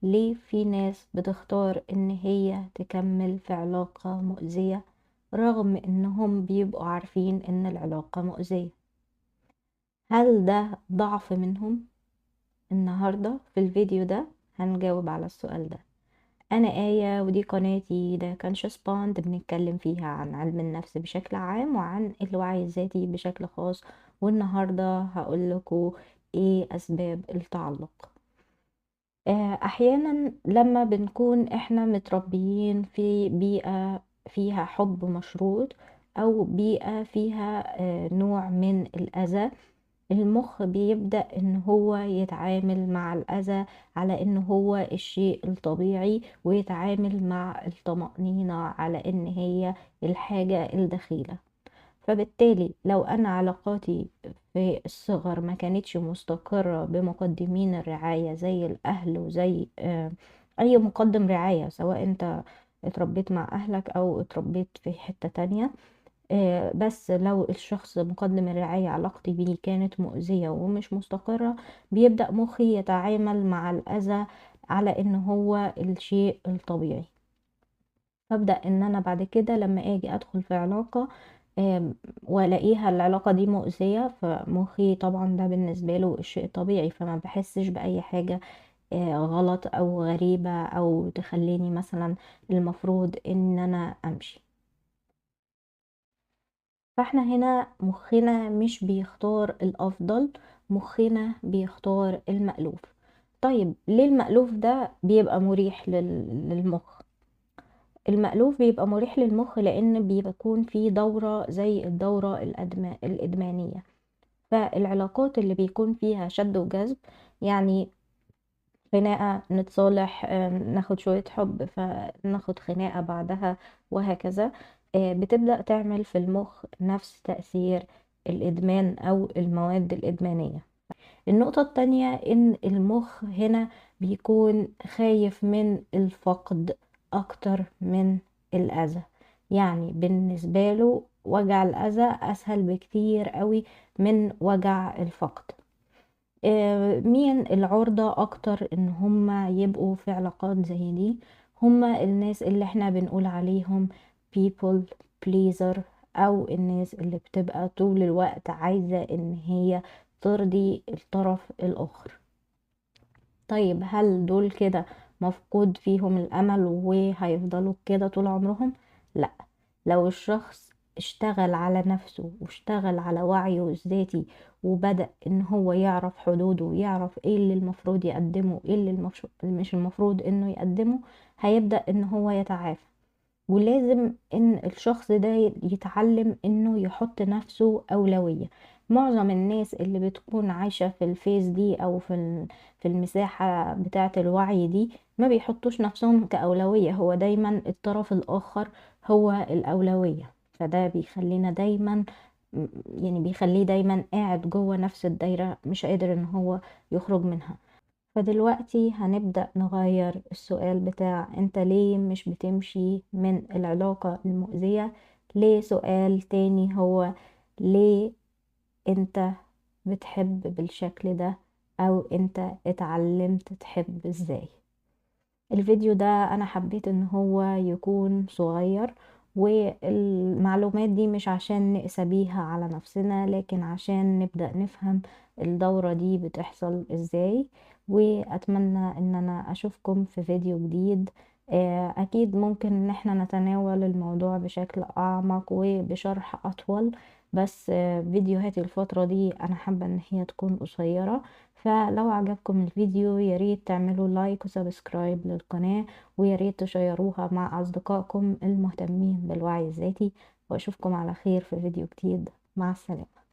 ليه في ناس بتختار ان هي تكمل في علاقة مؤذية رغم انهم بيبقوا عارفين ان العلاقة مؤذية؟ هل ده ضعف منهم؟ النهاردة في الفيديو ده هنجاوب على السؤال ده. انا آية ودي قناتي ده كانشس بوند، بنتكلم فيها عن علم النفس بشكل عام وعن الوعي الذاتي بشكل خاص. والنهاردة هقول لكم ايه اسباب التعلق. احيانا لما بنكون احنا متربيين في بيئة فيها حب مشروط او بيئة فيها نوع من الاذى، المخ بيبدأ ان هو يتعامل مع الاذى على ان هو الشيء الطبيعي، ويتعامل مع الطمأنينة على ان هي الحاجة الدخيلة. فبالتالي لو انا علاقاتي في الصغر ما كانتش مستقرة بمقدمين الرعاية زي الاهل وزي اي مقدم رعاية، سواء انت اتربيت مع اهلك او اتربيت في حتة تانية، بس لو الشخص مقدم الرعاية علاقتي بيه كانت مؤذية ومش مستقرة، بيبدأ مخي يتعامل مع الأذى على ان هو الشيء الطبيعي. فابدأ ان انا بعد كده لما اجي ادخل في علاقة والاقيها العلاقة دي مؤذية، فمخي طبعا ده بالنسبة له الشيء الطبيعي، فما بحسش بأي حاجة غلط او غريبة او تخليني مثلا المفروض ان انا امشي. فاحنا هنا مخنا مش بيختار الافضل، مخنا بيختار المألوف. طيب ليه المألوف ده بيبقى مريح للمخ؟ المألوف بيبقى مريح للمخ لان بيكون في دورة زي الدورة الإدمانية. فالعلاقات اللي بيكون فيها شد وجذب، يعني خناقة نتصالح، ناخد شوية حب فناخد خناقة بعدها، وهكذا. بتبدأ تعمل في المخ نفس تأثير الإدمان أو المواد الإدمانية. النقطة التانية إن المخ هنا بيكون خايف من الفقد أكتر من الأذى. يعني بالنسبة له وجع الأذى أسهل بكتير قوي من وجع الفقد. مين العرضة اكتر ان هما يبقوا في علاقات زي دي؟ هما الناس اللي احنا بنقول عليهم people pleaser، او الناس اللي بتبقى طول الوقت عايزة ان هي ترضي الطرف الاخر. طيب هل دول كده مفقود فيهم الامل وهيفضلوا كده طول عمرهم؟ لا. لو الشخص اشتغل على نفسه واشتغل على وعيه الذاتي وبدأ ان هو يعرف حدوده ويعرف ايه اللي المفروض يقدمه ايه اللي مش المفروض انه يقدمه، هيبدأ ان هو يتعافى. ولازم ان الشخص ده يتعلم انه يحط نفسه اولوية. معظم الناس اللي بتكون عايشة في الفيز دي او في المساحة بتاعة الوعي دي ما بيحطوش نفسهم كأولوية، هو دايما الطرف الاخر هو الاولوية. فده بيخلينا دايما، يعني بيخليه دايما قاعد جوه نفس الدايرة مش قادر ان هو يخرج منها. فدلوقتي هنبدأ نغير السؤال بتاع انت ليه مش بتمشي من العلاقة المؤذية، ليه سؤال تاني هو ليه انت بتحب بالشكل ده، او انت اتعلمت تحب ازاي. الفيديو ده انا حبيت ان هو يكون صغير، والمعلومات دي مش عشان نقسى بيها على نفسنا لكن عشان نبدأ نفهم الدورة دي بتحصل ازاي. واتمنى ان انا اشوفكم في فيديو جديد. اكيد ممكن ان احنا نتناول الموضوع بشكل اعمق وبشرح اطول، بس فيديوهاتي الفترة دي انا حابة ان هي تكون قصيرة. فلو عجبكم الفيديو ياريت تعملوا لايك وسبسكرايب للقناة، وياريت تشيروها مع أصدقائكم المهتمين بالوعي الذاتي. وأشوفكم على خير في فيديو جديد. مع السلامة.